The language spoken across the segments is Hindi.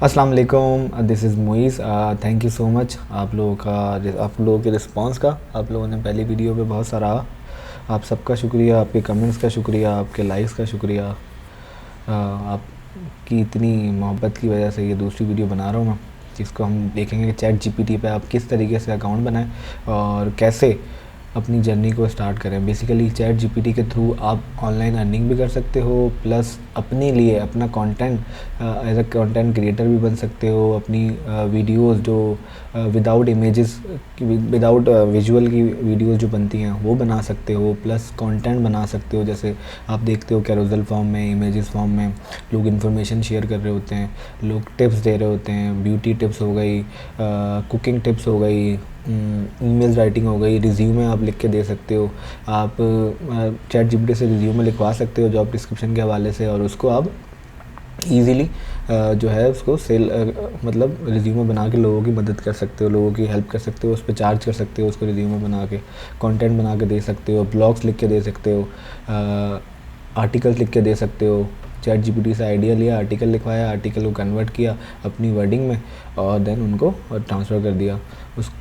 अस्सलाम वालेकुम, this is Muiz. Thank you so much आप लोगों के रिस्पांस का। आप लोगों ने पहली वीडियो पे बहुत सराहा। आप सबका शुक्रिया, आपके कमेंट्स का शुक्रिया, आपके लाइक्स का शुक्रिया। आपकी इतनी मोहब्बत की वजह से ये दूसरी वीडियो बना रहा हूँ मैं, जिसको हम देखेंगे कि चैट जीपीटी पे आप किस तरीके से अकाउंट बनाएं और कैसे अपनी जर्नी को स्टार्ट करें। बेसिकली चैट जीपीटी के थ्रू आप ऑनलाइन अर्निंग भी कर सकते हो, प्लस अपने लिए अपना content as a content creator भी बन सकते हो। अपनी वीडियोस जो विदाउट इमेजेस, विदाउट विजुअल की वीडियोस जो बनती हैं वो बना सकते हो, प्लस कंटेंट बना सकते हो। जैसे आप देखते हो कैरोसेल फॉर्म में, इमेजेस फॉर्म में लोग इन्फॉर्मेशन शेयर कर रहे होते हैं, लोग टिप्स दे रहे होते हैं। ब्यूटी टिप्स हो गई, कुकिंग टिप्स हो गई, ईमेल राइटिंग हो गई, रिज्यूमे आप लिख के दे सकते हो। आप चैट जीपीटी से रिज्यूमे लिखवा सकते हो जॉब डिस्क्रिप्शन के हवाले से, और उसको आप ईज़िली जो है उसको सेल मतलब रिज्यूमे बना के लोगों की मदद कर सकते हो, लोगों की हेल्प कर सकते हो, उस पर चार्ज कर सकते हो, उसको रिज्यूमे बना के कंटेंट बना के दे सकते हो, ब्लॉग्स लिख के दे सकते हो, आर्टिकल्स लिख के दे सकते हो। चैट जीपीटी से आइडिया लिया, आर्टिकल लिखवाया, आर्टिकल को कन्वर्ट किया अपनी वर्डिंग में और देन उनको ट्रांसफ़र कर दिया।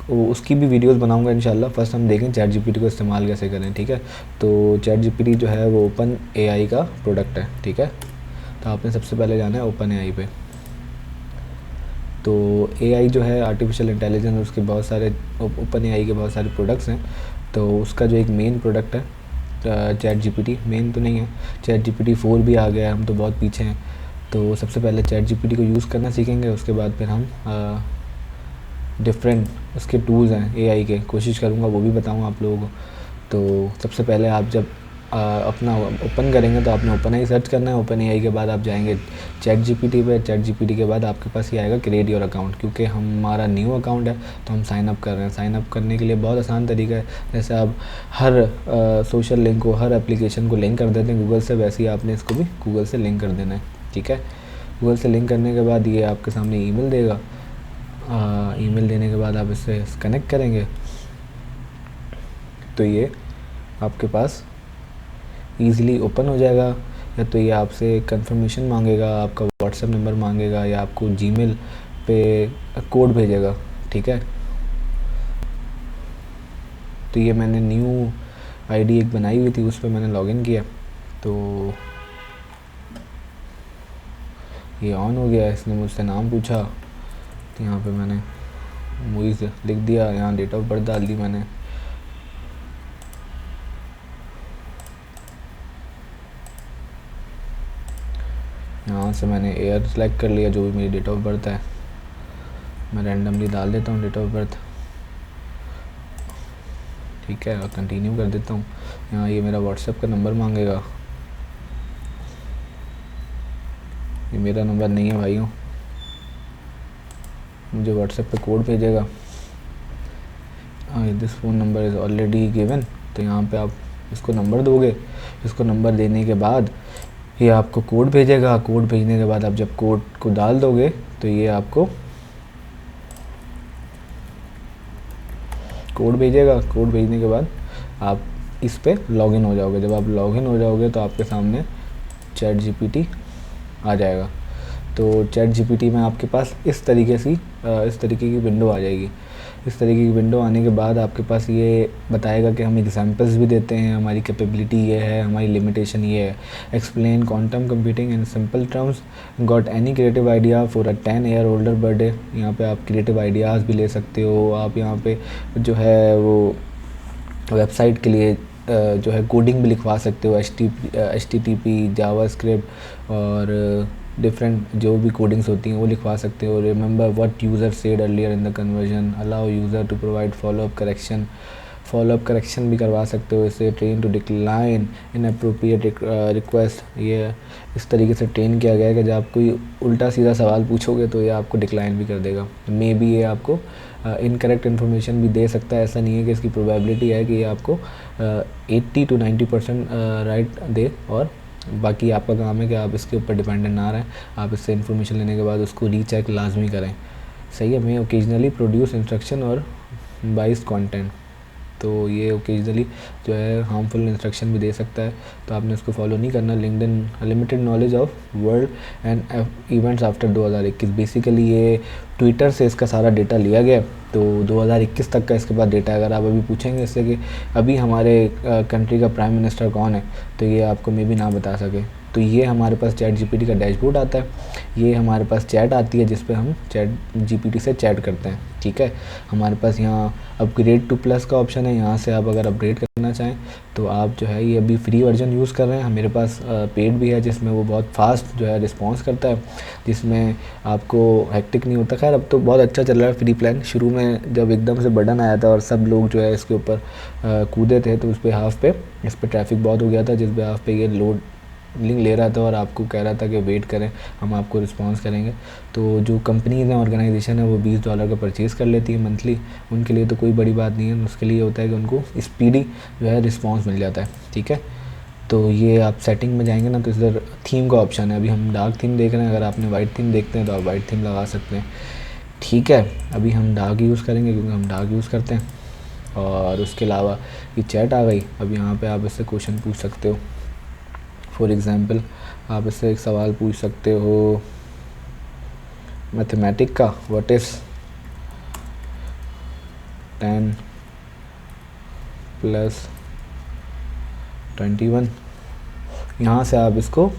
उसकी भी वीडियोस बनाऊंगा इंशाल्लाह। फर्स्ट हम देखें चैट जीपीटी को इस्तेमाल कैसे करें, ठीक है। तो चैट जीपीटी जो है वो ओपन एआई का प्रोडक्ट है, ठीक है। तो आपने सबसे पहले जाना है ओपन एआई पे। तो एआई जो है आर्टिफिशियल इंटेलिजेंस, उसके बहुत सारे ओपन एआई के बहुत सारे प्रोडक्ट्स हैं। तो उसका जो एक मेन प्रोडक्ट है चैट जीपीटी, मेन तो नहीं है, चैट जीपीटी 4 भी आ गया है, हम तो बहुत पीछे हैं। तो सबसे पहले चैट जीपीटी को यूज़ करना सीखेंगे, उसके बाद फिर हम डिफरेंट उसके टूल्स हैं एआई के, कोशिश करूँगा वो भी बताऊँ आप लोगों को। तो सबसे पहले आप जब अपना ओपन करेंगे तो आपने ओपन आई सर्च करना है। ओपन एआई के बाद आप जाएंगे चैट जीपीटी पे। चैट जीपीटी के बाद आपके पास ये आएगा क्रिएट योर अकाउंट, क्योंकि हमारा न्यू अकाउंट है तो हम साइन अप कर रहे हैं। साइन अप करने के लिए बहुत आसान तरीका है, जैसे आप हर सोशल लिंक को, हर एप्लीकेशन को लिंक कर देते हैं गूगल से, वैसे ही आपने इसको भी गूगल से लिंक कर देना है, ठीक है। गूगल से लिंक करने के बाद ये आपके सामने ईमेल देगा। ईमेल देने के बाद आप इससे कनेक्ट करेंगे तो ये आपके पास ईज़िली ओपन हो जाएगा। या तो ये आपसे कंफर्मेशन मांगेगा, आपका व्हाट्सएप नंबर मांगेगा, या आपको जीमेल पे कोड भेजेगा, ठीक है। तो ये मैंने न्यू आईडी एक बनाई हुई थी, उस पर मैंने लॉगिन किया तो ये ऑन हो गया। इसने मुझसे नाम पूछा तो यहाँ पे मैंने मुइज़ लिख दिया, यहाँ डेट ऑफ बर्थ डाल दी मैंने। यहाँ से मैंने एयर सेलेक्ट कर लिया, जो भी मेरी डेट ऑफ बर्थ है मैं रैंडमली डाल देता हूँ डेट ऑफ बर्थ, ठीक है, और कंटिन्यू कर देता हूँ। यहाँ ये मेरा व्हाट्सएप का नंबर मांगेगा, ये मेरा नंबर नहीं है भाइयों, मुझे व्हाट्सएप पे कोड भेजेगा। This phone number is already given. तो यहाँ पे आप इसको नंबर दोगे, इसको नंबर देने के बाद ये आपको कोड भेजेगा। कोड भेजने के बाद आप जब कोड को डाल दोगे तो ये आपको कोड भेजेगा। कोड भेजने के बाद आप इस पे लॉगिन हो जाओगे। जब आप लॉगिन हो जाओगे तो आपके सामने चैट जीपीटी आ जाएगा। तो चैट जीपीटी में आपके पास इस तरीके की विंडो आ जाएगी। इस तरीके की विंडो आने के बाद आपके पास ये बताएगा कि हम एग्जांपल्स भी देते हैं, हमारी कैपेबिलिटी ये है, हमारी लिमिटेशन ये है। Explain quantum computing in simple terms, got any creative idea for a 10 year older birthday. यहाँ पे आप क्रिएटिव आइडियाज़ भी ले सकते हो। आप यहाँ पे जो है वो वेबसाइट के लिए जो है कोडिंग भी लिखवा सकते हो, HTTP, जावास्क्रिप्ट और डिफरेंट जो भी कोडिंग्स होती हैं वो लिखवा सकते हो। Remember what user said earlier in the conversation, allow user to provide follow up correction भी करवा सकते हो। इसे train to decline inappropriate request, ये इस तरीके से ट्रेन किया गया है कि जब आप कोई उल्टा सीधा सवाल पूछोगे तो ये आपको डिक्लाइन भी कर देगा। मे बी ये आपको इनकरेक्ट इन्फॉर्मेशन भी दे सकता है, ऐसा नहीं है कि इसकी प्रोबेबिलिटी है कि ये आपको 80 to 90% राइट दे, और बाकी आपका काम है कि आप इसके ऊपर डिपेंडेंट ना रहें। आप इससे इन्फॉर्मेशन लेने के बाद उसको रीचेक लाजमी करें, सही है। मैं ओकेजनली प्रोड्यूस इंस्ट्रक्शन और बाइस कंटेंट, तो ये ओकेजनली जो है हार्मफुल इंस्ट्रक्शन भी दे सकता है, तो आपने उसको फॉलो नहीं करना। LinkedIn limited knowledge of world and events after 2021, basically ये ट्विटर से इसका सारा डेटा लिया गया, तो 2021 तक का इसके बाद डेटा। अगर आप अभी पूछेंगे इससे कि अभी हमारे कंट्री का प्राइम मिनिस्टर कौन है, तो ये आपको मे भी ना बता सके। तो ये हमारे पास चैट जीपीटी का डैशबोर्ड आता है, ये हमारे पास चैट आती है जिस पे हम चैट जीपीटी से चैट करते हैं, ठीक है। हमारे पास यहाँ अपग्रेड टू प्लस का ऑप्शन है, यहाँ से आप अगर अपग्रेड करना चाहें तो आप जो है ये अभी फ्री वर्जन यूज़ कर रहे हैं। मेरे पास पेड भी है जिसमें वो बहुत फास्ट जो है रिस्पॉन्स करता है, जिसमें आपको हेक्टिक नहीं होता। खैर अब तो बहुत अच्छा चल रहा है फ्री प्लान। शुरू में जब एकदम से बटन आया था और सब लोग जो है इसके ऊपर कूदे थे, तो उस पर हाफ पे इस पर ट्रैफिक बहुत हो गया था, जिस पे हाफ पे ये लोड लिंक ले रहा था और आपको कह रहा था कि वेट करें, हम आपको रिस्पॉन्स करेंगे। तो जो कंपनीज़ हैं, ऑर्गेनाइजेशन है, वो $20 का परचेज़ कर लेती है मंथली, उनके लिए तो कोई बड़ी बात नहीं है। उसके लिए होता है कि उनको स्पीडी जो है रिस्पॉन्स मिल जाता है, ठीक है। तो ये आप सेटिंग में जाएंगे ना, तो इधर थीम का ऑप्शन है। अभी हम डार्क थीम देख रहे हैं, अगर आपने वाइट थीम देखते हैं तो आप वाइट थीम लगा सकते हैं, ठीक है। अभी हम डार्क यूज़ करेंगे क्योंकि हम डार्क यूज़ करते हैं। और उसके अलावा ये चैट आ गई। अब यहाँ पे आप इससे क्वेश्चन पूछ सकते हो। फॉर एग्ज़ाम्पल आप इससे एक सवाल पूछ सकते हो मैथमेटिक का, व्हाट इज़ 10 + 21। यहाँ से आप इसको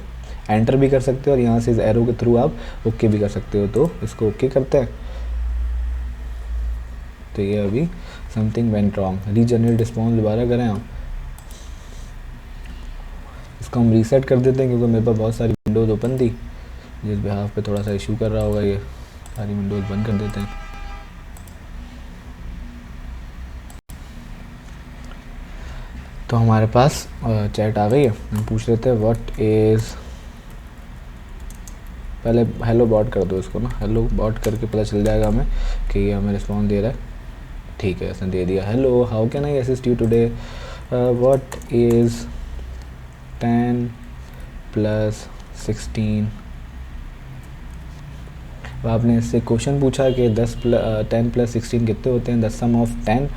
एंटर भी कर सकते हो और यहाँ से इस एरो के थ्रू आप ओके भी कर सकते हो। तो इसको ओके करते हैं, तो ये अभी something went wrong, regenerate response दोबारा करें आप। इसको हम रीसेट कर देते हैं क्योंकि मेरे पास बहुत सारी विंडोज़ ओपन थी, जिस बिहाफ पे थोड़ा सा इशू कर रहा होगा। ये सारी विंडोज़ बंद कर देते हैं। तो हमारे पास चैट आ गई है। हम पूछ लेते हैं व्हाट इज़, पहले हेलो बॉट कर दो इसको ना, हेलो बॉट करके पता चल जाएगा हमें कि ये हमें रिस्पॉन्स दे रहा है, ठीक है। इसने दे दिया, hello how can I assist you today, what is 10 + 16। अब आपने इससे क्वेश्चन पूछा कि 10 + 16 कितने होते हैं, the sum of 10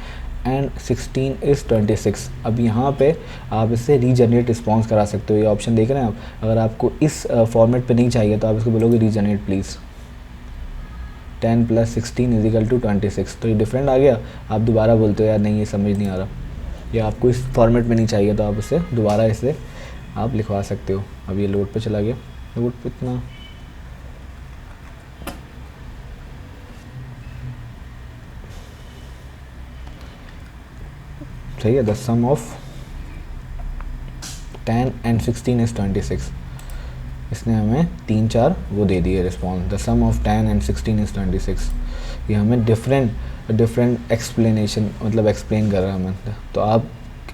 and 16 is 26। अब यहाँ पे आप इससे रीजनरेट रिस्पॉन्स करा सकते हो। ये ऑप्शन देख रहे हैं आप। अगर आपको इस फॉर्मेट पे नहीं चाहिए तो आप इसको बोलोगे रीजनरेट प्लीज़ 10 + 16 = 26। तो ये डिफरेंट आ गया। आप दोबारा बोलते हो यार नहीं ये समझ नहीं आ रहा, या आपको इस फॉर्मेट में नहीं चाहिए, तो आप उससे दोबारा इसे आप लिखवा सकते हो। अब ये लोड पे चला गया, लोड पे इतना सही है। The sum of 10 and 16 is 26। इसने हमें 3-4 वो दे दिए response. The sum of 10 and 16 is 26। ये हमें डिफरेंट एक्सप्लेनेशन मतलब एक्सप्लेन कर रहा है हमें। तो आप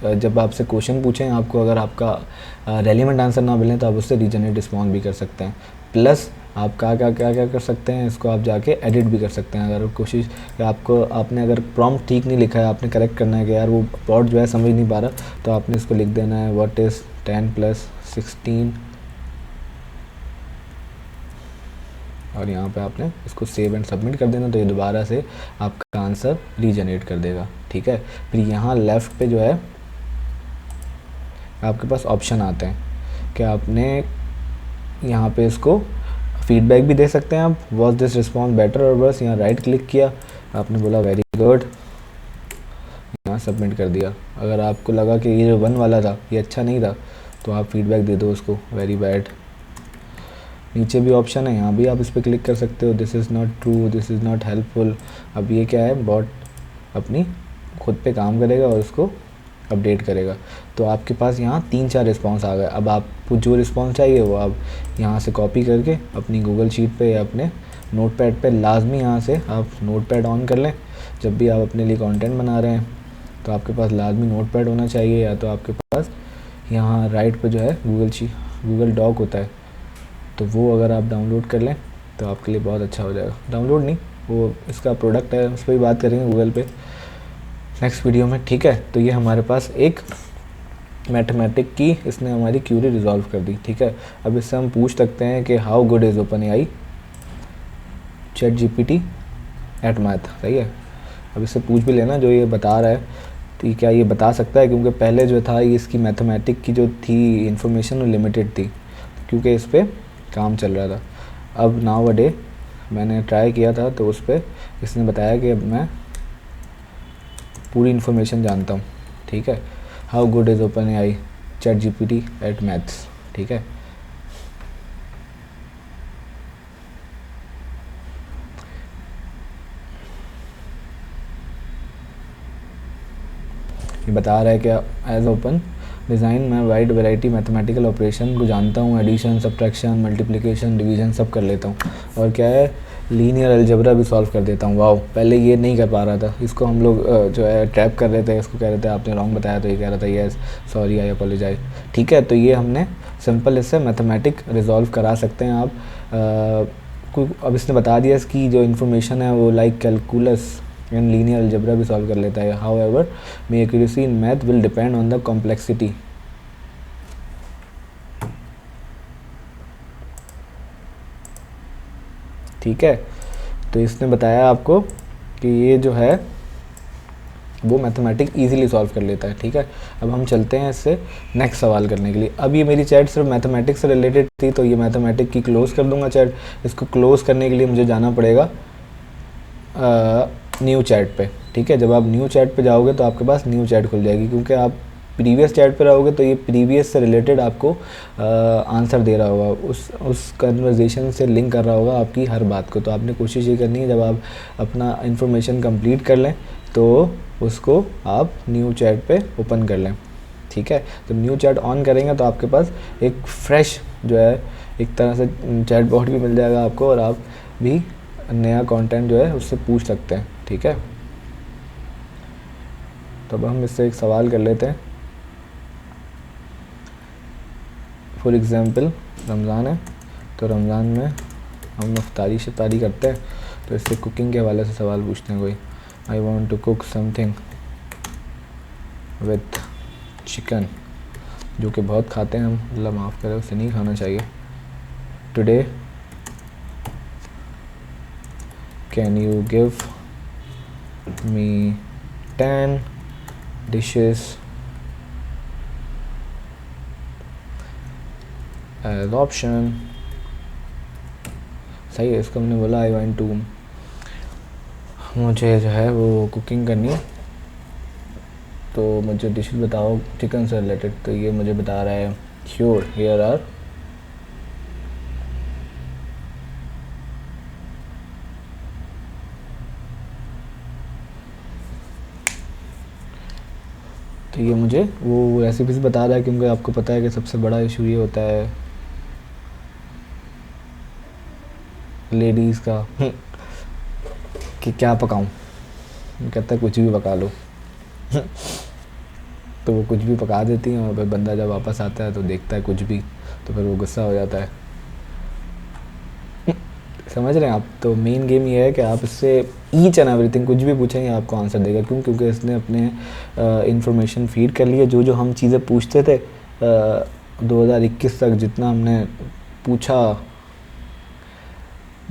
जब आपसे क्वेश्चन पूछें, आपको अगर आपका रेलिवेंट आंसर ना मिले तो आप उससे रीजनरेट रिस्पॉन्स भी कर सकते हैं। प्लस आप क्या कर सकते हैं, इसको आप जाके एडिट भी कर सकते हैं। अगर कोशिश कि आपने अगर प्रॉम्प्ट ठीक नहीं लिखा है, आपने करेक्ट करना है कि यार वो प्लॉट जो है समझ नहीं पा रहा, तो आपने इसको लिख देना है व्हाट इज़ 10 + 16 और यहाँ पे आपने इसको सेव एंड सबमिट कर देना। तो ये दोबारा से आपका आंसर रीजनरेट कर देगा, ठीक है। फिर यहाँ लेफ़्ट पे जो है आपके पास ऑप्शन आते हैं कि आपने यहाँ पे इसको फीडबैक भी दे सकते हैं आप, वॉज दिस रिस्पॉन्स बेटर और वर्स। यहाँ राइट क्लिक किया, आपने बोला वेरी गुड, यहाँ सबमिट कर दिया। अगर आपको लगा कि ये जो 1 वाला था ये अच्छा नहीं था, तो आप फीडबैक दे दो उसको, वेरी बैड। नीचे भी ऑप्शन है, यहाँ भी आप इस पर क्लिक कर सकते हो, this is not true, this is not helpful. अब ये क्या है, बॉट अपनी खुद पे काम करेगा और उसको अपडेट करेगा। तो आपके पास यहाँ 3-4 रिस्पॉन्स आ गए। अब आपको जो रिस्पॉन्स चाहिए वो आप यहाँ से कॉपी करके अपनी गूगल शीट पे या अपने नोटपैड पे, लाजमी यहाँ से आप नोटपैड ऑन कर लें। जब भी आप अपने लिए कंटेंट बना रहे हैं तो आपके पास लाजमी नोटपैड होना चाहिए, या तो आपके पास यहाँ राइट पे जो है गूगल डॉक होता है, तो वो अगर आप डाउनलोड कर लें तो आपके लिए बहुत अच्छा हो जाएगा। डाउनलोड नहीं, वो इसका प्रोडक्ट है, उस पर भी बात करेंगे गूगल पे नेक्स्ट वीडियो में, ठीक है। तो ये हमारे पास एक मैथमेटिक की इसने हमारी क्यूरी रिजॉल्व कर दी, ठीक है। अब इससे हम पूछ सकते हैं कि how good is OpenAI ChatGPT at math, सही है। अब इससे पूछ भी लेना जो ये बता रहा है तो क्या ये बता सकता है? क्योंकि पहले जो था ये इसकी मैथमेटिक की जो थी इंफॉर्मेशन वो लिमिटेड थी, क्योंकि इस पर काम चल रहा था। अब नाउ अ डे मैंने ट्राई किया था तो उस पर इसने बताया कि अब मैं पूरी इन्फॉर्मेशन जानता हूँ। ठीक है, how good is OpenAI ChatGPT at maths. ठीक है, ये बता रहा है कि एज ओपन डिज़ाइन मैं वाइड वैरायटी मैथमेटिकल ऑपरेशन को जानता हूँ, एडिशन, सब्ट्रैक्शन, मल्टीप्लिकेशन, डिवीजन सब कर लेता हूँ, और क्या है लीनियर अलजेब्रा भी सॉल्व कर देता हूँ। वाओ, पहले ये नहीं कर पा रहा था, इसको हम लोग जो है ट्रैप कर रहे थे, इसको कह रहे थे आपने रॉन्ग बताया, तो ये कह रहा था यस सॉरी आई अपोलोजाइज। ठीक है, तो ये हमने सिंपल इससे मैथमेटिक रिजॉल्व करा सकते हैं आप। अब इसने बता दिया इसकी जो इन्फॉर्मेशन है वो like calculus and linear algebra भी सॉल्व कर लेता है। How ever may accuracy in math will depend on the complexity. ठीक है, तो इसने बताया आपको कि ये जो है वो मैथमेटिक इजीली सॉल्व कर लेता है। ठीक है, अब हम चलते हैं इससे नेक्स्ट सवाल करने के लिए। अब ये मेरी चैट सिर्फ मैथमेटिक्स से रिलेटेड थी, तो ये मैथमेटिक की क्लोज़ कर दूंगा चैट। इसको क्लोज़ करने के लिए मुझे जाना पड़ेगा न्यू चैट पे। ठीक है, जब आप न्यू चैट पे जाओगे तो आपके पास न्यू चैट खुल जाएगी, क्योंकि आप प्रीवियस चैट पे रहोगे तो ये प्रीवियस से रिलेटेड आपको आंसर दे रहा होगा, उस कन्वर्जेशन से लिंक कर रहा होगा आपकी हर बात को। तो आपने कोशिश ये करनी है जब आप अपना इन्फॉर्मेशन कंप्लीट कर लें तो उसको आप न्यू चैट पे ओपन कर लें। ठीक है, तो न्यू चैट ऑन करेंगे तो आपके पास एक फ्रेश जो है एक तरह से चैट बॉट भी मिल जाएगा आपको, और आप भी नया कंटेंट जो है उससे पूछ सकते हैं। ठीक है, तो अब हम इससे एक सवाल कर लेते हैं। फॉर एग्ज़ाम्पल रमज़ान है, तो रमज़ान में हम इफ्तारी शिफ्तारी करते हैं, तो इससे कुकिंग के हवाले से सवाल पूछते हैं कोई। I want to cook something with chicken, जो कि बहुत खाते हैं हम, अल्लाह माफ़ करे, उसे नहीं खाना चाहिए। Today can you give me 10 dishes as option। सही है, इसको हमने बोला आई वांट टू, मुझे जो है वो कुकिंग करनी है, तो मुझे डिशेस बताओ चिकन से रिलेटेड। तो ये मुझे बता रहा है श्योर हियर आर तो ये मुझे वो रेसिपीज बता रहा है, क्योंकि आपको पता है कि सबसे बड़ा इशू ये होता है लेडीज़ का कि क्या पकाऊं। कहता है कुछ भी पका लो तो वो कुछ भी पका देती हैं, और फिर बंदा जब वापस आता है तो देखता है कुछ भी, तो फिर वो गुस्सा हो जाता है। समझ रहे हैं आप? तो मेन गेम ये है कि आप इससे ईच एंड एवरीथिंग कुछ भी पूछेंगे आपको आंसर देगा। क्यों? क्योंकि इसने अपने इंफॉर्मेशन फीड कर लिया। जो जो हम चीज़ें पूछते थे 2021 तक, जितना हमने पूछा,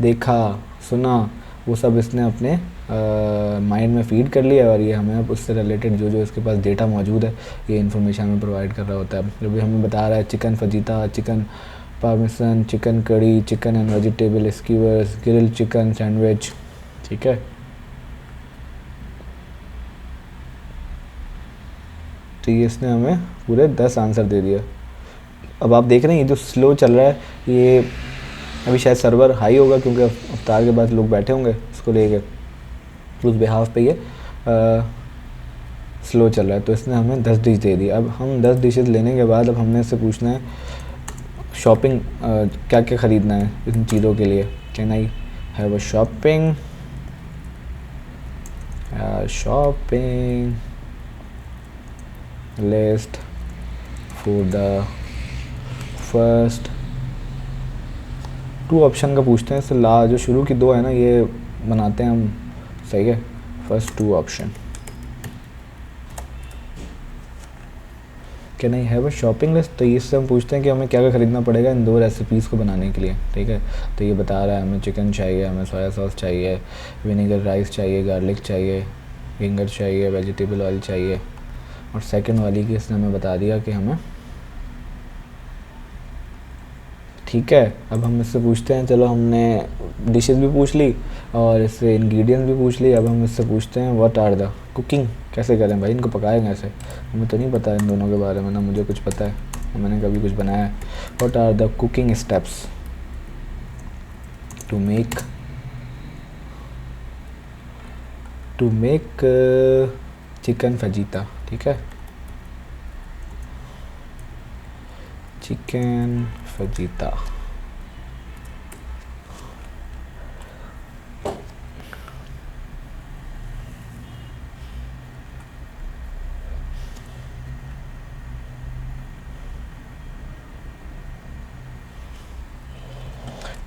देखा, सुना, वो सब इसने अपने माइंड में फीड कर लिया, और ये हमें अब उससे रिलेटेड जो जो इसके पास डेटा मौजूद है ये इन्फॉर्मेशन हमें प्रोवाइड कर रहा होता है। अभी हमें बता रहा है chicken fajita, chicken parmesan, chicken curry, chicken and vegetable skewers, grill chicken sandwich. ठीक है, तो ये इसने हमें पूरे 10 आंसर दे दिया। अब आप देख रहे हैं ये जो स्लो चल रहा है, ये अभी शायद सर्वर हाई होगा, क्योंकि अफ्तार के बाद लोग बैठे होंगे इसको लेके, उस बिहाफ पे ये स्लो चल रहा है। तो इसने हमें 10 डिश दे दी। अब हम 10 डिशेज़ लेने के बाद अब हमने इससे पूछना है शॉपिंग क्या क्या ख़रीदना है इन चीज़ों के लिए। Can I have a shopping list for the first 2 option का पूछते हैं। इससे जो शुरू की 2 है ना, ये बनाते हैं हम। सही है, first 2 option. Can I have a shopping list, तो इससे हम पूछते हैं कि हमें क्या क्या ख़रीदना पड़ेगा इन 2 रेसिपीज़ को बनाने के लिए। ठीक है, तो ये बता रहा है हमें चिकन चाहिए, हमें सोया सॉस चाहिए, विनेगर राइस चाहिए, गार्लिक चाहिए, गिंगर चाहिए, वेजिटेबल ऑयल चाहिए, और सेकंड वाली की इसने हमें बता दिया कि हमें, ठीक है। अब हम इससे पूछते हैं, चलो हमने डिशेस भी पूछ ली और इससे इंग्रेडिएंट्स भी पूछ ली, अब हम इससे पूछते हैं व्हाट आर द कुकिंग, कैसे करें भाई इनको, पकाएं कैसे। हमें तो नहीं पता इन दोनों के बारे में, ना मुझे कुछ पता है, मैंने कभी कुछ बनाया है। What are the cooking steps to make chicken fajita, ठीक है, चिकन फजीता।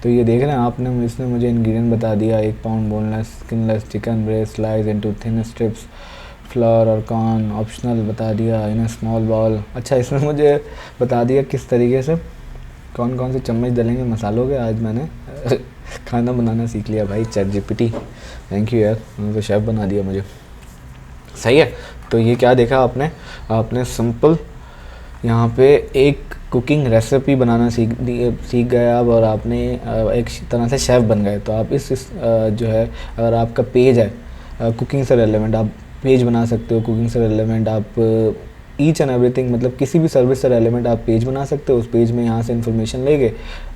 तो ये देख रहे हैं आपने, इसने मुझे इंग्रेडिएंट बता दिया, 1 pound boneless skinless chicken breast slice into thin strips, flower और कॉर्न ऑप्शनल बता दिया, इन स्मॉल बॉल। अच्छा, इसने मुझे बता दिया किस तरीके से कौन कौन से चम्मच डलेंगे मसालों के। आज मैंने खाना बनाना सीख लिया भाई, चैट जीपीटी, थैंक यू यार, उन्होंने तो शेफ़ बना दिया मुझे। सही है। तो ये क्या देखा आपने सिंपल यहाँ पे एक कुकिंग रेसिपी बनाना सीख गए आप, और आपने एक तरह से शेफ़ बन गए। तो आप इस जो है, अगर आपका पेज है कुकिंग से रेलेवेंट, आप पेज बना सकते हो कुकिंग से रेलेवेंट, आप ईच एंड एवरीथिंग, मतलब किसी भी सर्विस से रेलेवेंट आप पेज बना सकते हो। उस पेज में यहाँ से इन्फॉर्मेशन लेके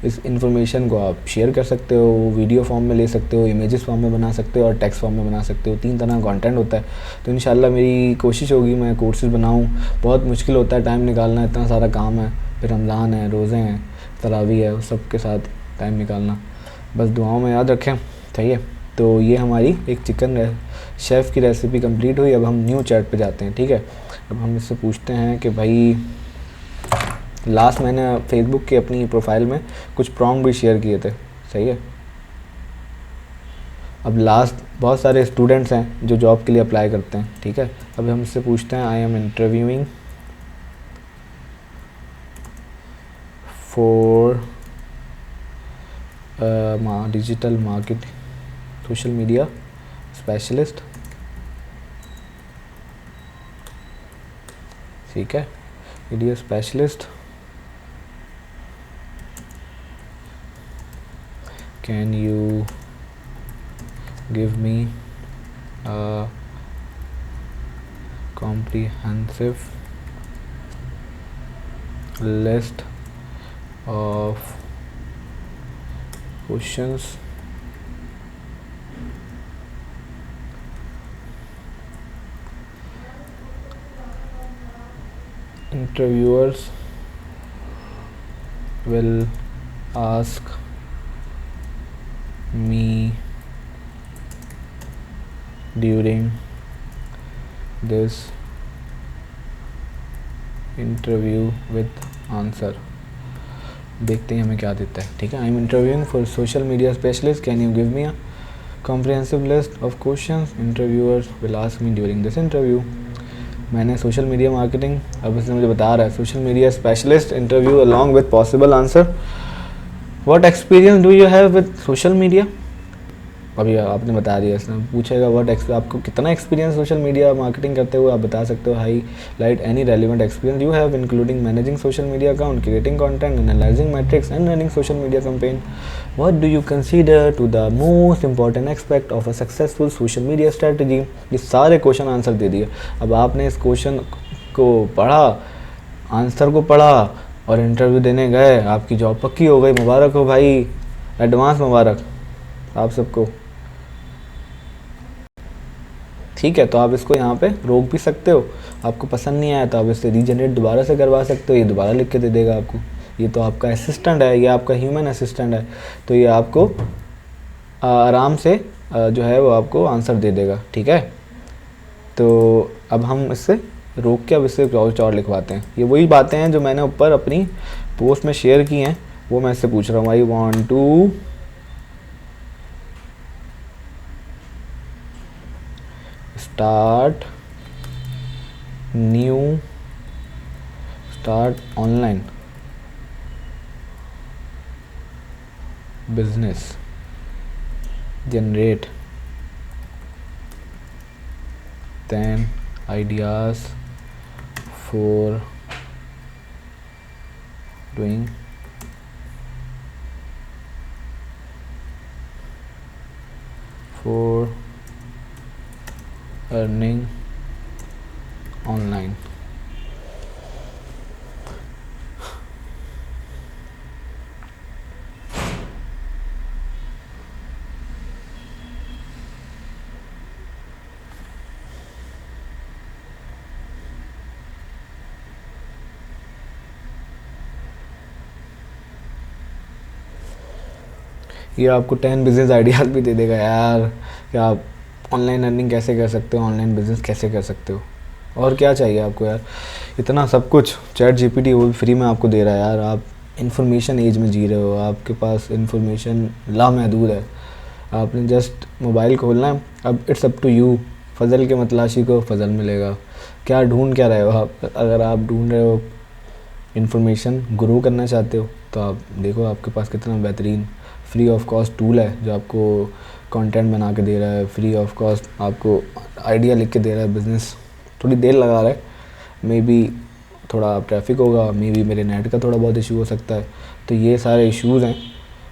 इस इन्फॉर्मेशन को आप शेयर कर सकते हो, वीडियो फॉर्म में ले सकते हो, इमेजेस फॉर्म में बना सकते हो और टेक्स्ट फॉर्म में बना सकते हो। 3 तरह का कंटेंट होता है। तो इंशाल्लाह मेरी कोशिश होगी मैं कोर्सेज बनाऊँ। बहुत मुश्किल होता है टाइम निकालना, इतना सारा काम है, फिर रमज़ान है, रोज़े हैं, तरावी है, उस सब के साथ टाइम निकालना। बस दुआओं में याद रखें, सही है। तो ये हमारी एक चिकन शेफ़ की रेसिपी कंप्लीट हुई। अब हम न्यू चैट पे जाते हैं, ठीक है। अब हम इससे पूछते हैं कि भाई, लास्ट मैंने फेसबुक की अपनी प्रोफाइल में कुछ प्रॉम्प्ट भी शेयर किए थे, सही है। अब लास्ट बहुत सारे स्टूडेंट्स हैं जो जॉब के लिए अप्लाई करते हैं, ठीक है। अब हम इससे पूछते हैं, I am interviewing for digital marketing social media specialist, ठीक है, media specialist, can you give me a comprehensive list of questions interviewers will ask me during this interview with answer. देखते हैं हमें क्या देता है, ठीक है। I am interviewing for social media specialist, can you give me a comprehensive list of questions interviewers will ask me during this interview. मैंने सोशल मीडिया मार्केटिंग, अब इसने मुझे बता रहा है social media specialist interview along with possible answer, what experience do you have with social media. अभी आपने बता दिया, इसने पूछेगा आपको कितना एक्सपीरियंस सोशल मीडिया मार्केटिंग करते हुए, आप बता सकते हो highlight any relevant experience you have including managing social media account, creating content, analysing metrics and running social media campaign. What do you consider to the most important aspect of a successful social media strategy. ये सारे क्वेश्चन आंसर दे दिए। अब आपने इस क्वेश्चन को पढ़ा, आंसर को पढ़ा और इंटरव्यू देने गए, आपकी जॉब पक्की हो गई। मुबारक हो भाई, एडवांस मुबारक आप सबको, ठीक है। तो आप इसको यहाँ पे रोक भी सकते हो, आपको पसंद नहीं आया तो आप इससे रीजनरेट दोबारा से करवा सकते हो, ये दोबारा लिख के दे देगा आपको। ये तो आपका असिस्टेंट है, ये आपका ह्यूमन असिस्टेंट है, तो ये आपको आराम से जो है वो आपको आंसर दे देगा, ठीक है। तो अब हम इससे रोक के अब इससे कुछ और लिखवाते हैं। ये वही बातें हैं जो मैंने ऊपर अपनी पोस्ट में शेयर की हैं, वो मैं इससे पूछ रहा हूँ। I want to start online business, generate 10 ideas for doing for earning online. ये आपको 10 बिज़नेस आइडियाज़ भी दे देगा यार कि आप ऑनलाइन अर्निंग कैसे कर सकते हो, ऑनलाइन बिज़नेस कैसे कर सकते हो। और क्या चाहिए आपको यार, इतना सब कुछ चैट जीपीटी वो भी फ्री में आपको दे रहा है यार। आप इंफॉर्मेशन एज में जी रहे हो, आपके पास इंफॉर्मेशन लामहदूद है। आपने जस्ट मोबाइल खोलना है, अब इट्स अप टू यू। फ़ज़ल के मतलाशी को फ़ज़ल मिलेगा। क्या ढूंढ क्या रहे हो आप? अगर आप ढूंढ रहे हो इन्फॉर्मेशन ग्रो करना चाहते हो तो आप देखो आपके पास कितना बेहतरीन फ्री ऑफ कॉस्ट टूल है जो आपको कंटेंट बना के दे रहा है, फ्री ऑफ कॉस्ट आपको आइडिया लिख के दे रहा है। बिज़नेस थोड़ी देर लगा रहा है, मे बी थोड़ा ट्रैफिक होगा, मे बी मेरे नेट का थोड़ा बहुत इशू हो सकता है। तो ये सारे इश्यूज़ हैं,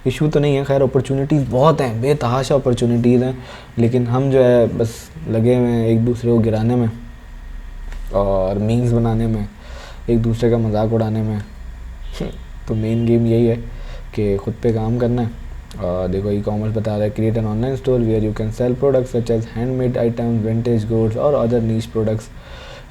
इशू तो नहीं है खैर, अपॉर्चुनिटीज़ बहुत हैं, बेतहाशा अपॉर्चुनिटीज़ हैं। लेकिन हम जो है बस लगे हुए हैं एक दूसरे को गिराने में और मीम्स बनाने में, एक दूसरे का मजाक उड़ाने में। तो मेन गेम यही है कि ख़ुद पे काम करना है। और देखो ई कॉमर्स बता रहा है create an online store where you can sell products such as handmade items, vintage goods और अदर नीश प्रोडक्ट्स।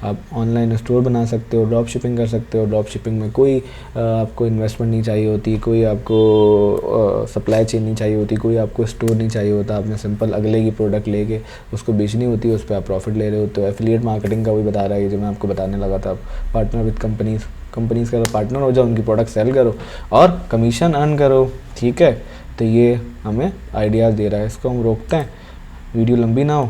आप ऑनलाइन स्टोर बना सकते हो, ड्रॉप शिपिंग कर सकते हो। ड्रॉप शिपिंग में कोई आपको इन्वेस्टमेंट नहीं चाहिए होती, कोई आपको सप्लाई चेन नहीं चाहिए होती, कोई आपको स्टोर नहीं चाहिए होता। आपने सिंपल अगले की प्रोडक्ट लेके उसको बेचनी होती है, उस पर आप प्रॉफिट ले रहे हो। तो एफिलिएट मार्केटिंग का भी बता रहा है जो मैं आपको बताने लगा था। पार्टनर विद कंपनीज़ का पार्टनर हो जाओ, उनकी प्रोडक्ट सेल करो और कमीशन अर्न करो, ठीक है। तो ये हमें आइडियाज़ दे रहा है, इसको हम रोकते हैं, वीडियो लंबी ना हो।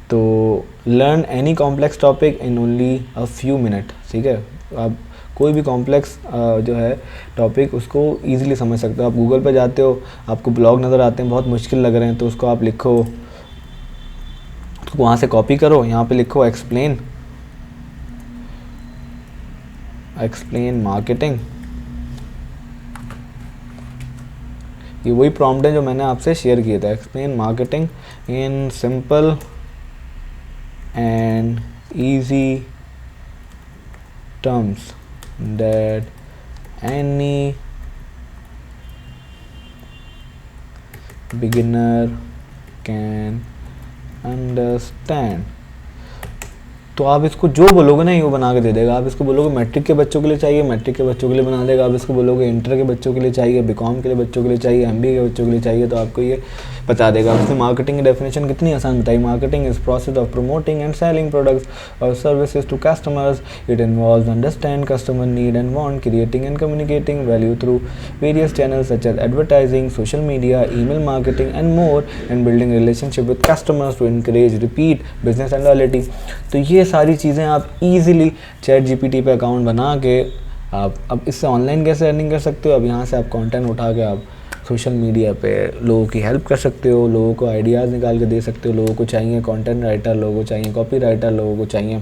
तो learn any complex topic in only a few minute, ठीक है। आप कोई भी कॉम्प्लेक्स जो है टॉपिक उसको ईजिली समझ सकते हो। आप गूगल पे जाते हो, आपको ब्लॉग नज़र आते हैं बहुत मुश्किल लग रहे हैं, तो उसको आप लिखो, उसको वहाँ से कॉपी करो, यहाँ पे लिखो एक्सप्लेन मार्केटिंग। ये वही प्रॉम्प्ट है जो मैंने आपसे शेयर किया था, explain marketing in simple and easy terms that any beginner can understand। तो आप इसको जो बोलोगे ना वो बना के दे देगा। आप इसको बोलोगे मैट्रिक के बच्चों के लिए चाहिए, मैट्रिक के बच्चों के लिए बना देगा। आप इसको बोलोगे इंटर के बच्चों के लिए चाहिए, बीकॉम के लिए बच्चों के लिए चाहिए, एमबीए के बच्चों के लिए चाहिए, तो आपको ये बता देगा। उसने मार्केटिंग की डेफिनेशन कितनी आसान बताई। Marketing is process of promoting and selling products और services to customers. It involves understand customer need and want, creating and communicating value through various channels such as advertising, social media, email marketing and more, and building relationship with customers to encourage repeat business and loyalty. तो ये सारी चीज़ें आप ईजिली चैट जीपीटी पे अकाउंट बना के आप अब इससे ऑनलाइन कैसे अर्निंग कर सकते हो। अब यहाँ से आप कंटेंट उठा के आप सोशल मीडिया पे लोगों की हेल्प कर सकते हो, लोगों को आइडियाज़ निकाल के दे सकते हो। लोगों को चाहिए कंटेंट राइटर, लोगों को चाहिए कॉपी राइटर, लोगों को चाहिए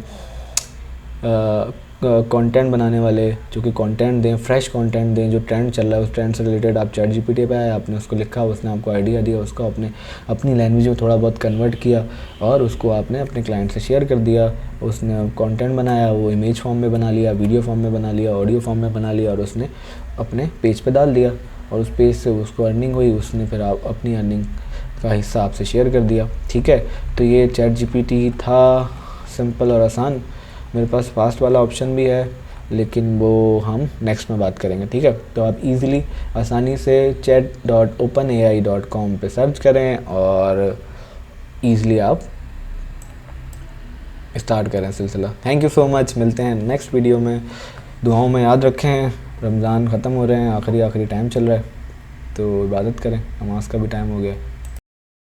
कंटेंट बनाने वाले जो कि कंटेंट दें, फ्रेश कंटेंट दें, जो ट्रेंड चल रहा है उस ट्रेंड से रिलेटेड। आप चैट जीपीटी पे आए, आपने उसको लिखा, उसने आपको आइडिया दिया, उसको आपने अपनी लैंग्वेज में थोड़ा बहुत कन्वर्ट किया और उसको आपने अपने क्लाइंट से शेयर कर दिया। उसने कंटेंट बनाया, वो इमेज फॉर्म में बना लिया, वीडियो फॉर्म में बना लिया, ऑडियो फॉर्म में बना लिया और उसने अपने पेज पे डाल दिया और उस पेज से उसको अर्निंग हुई। उसने फिर आप अपनी अर्निंग का हिस्सा आपसे शेयर कर दिया, ठीक है। तो ये चैट जीपीटी था, सिंपल और आसान। मेरे पास फास्ट वाला ऑप्शन भी है लेकिन वो हम नेक्स्ट में बात करेंगे, ठीक है। तो आप इजीली आसानी से chat.openai.com पे सर्च करें और ईज़िली आप स्टार्ट करें सिलसिला। थैंक यू सो मच, मिलते हैं नेक्स्ट वीडियो में। दुआओं में याद रखें, रमज़ान ख़त्म हो रहे हैं, आखिरी टाइम चल रहा है, तो इबादत करें, नमाज का भी टाइम हो गया।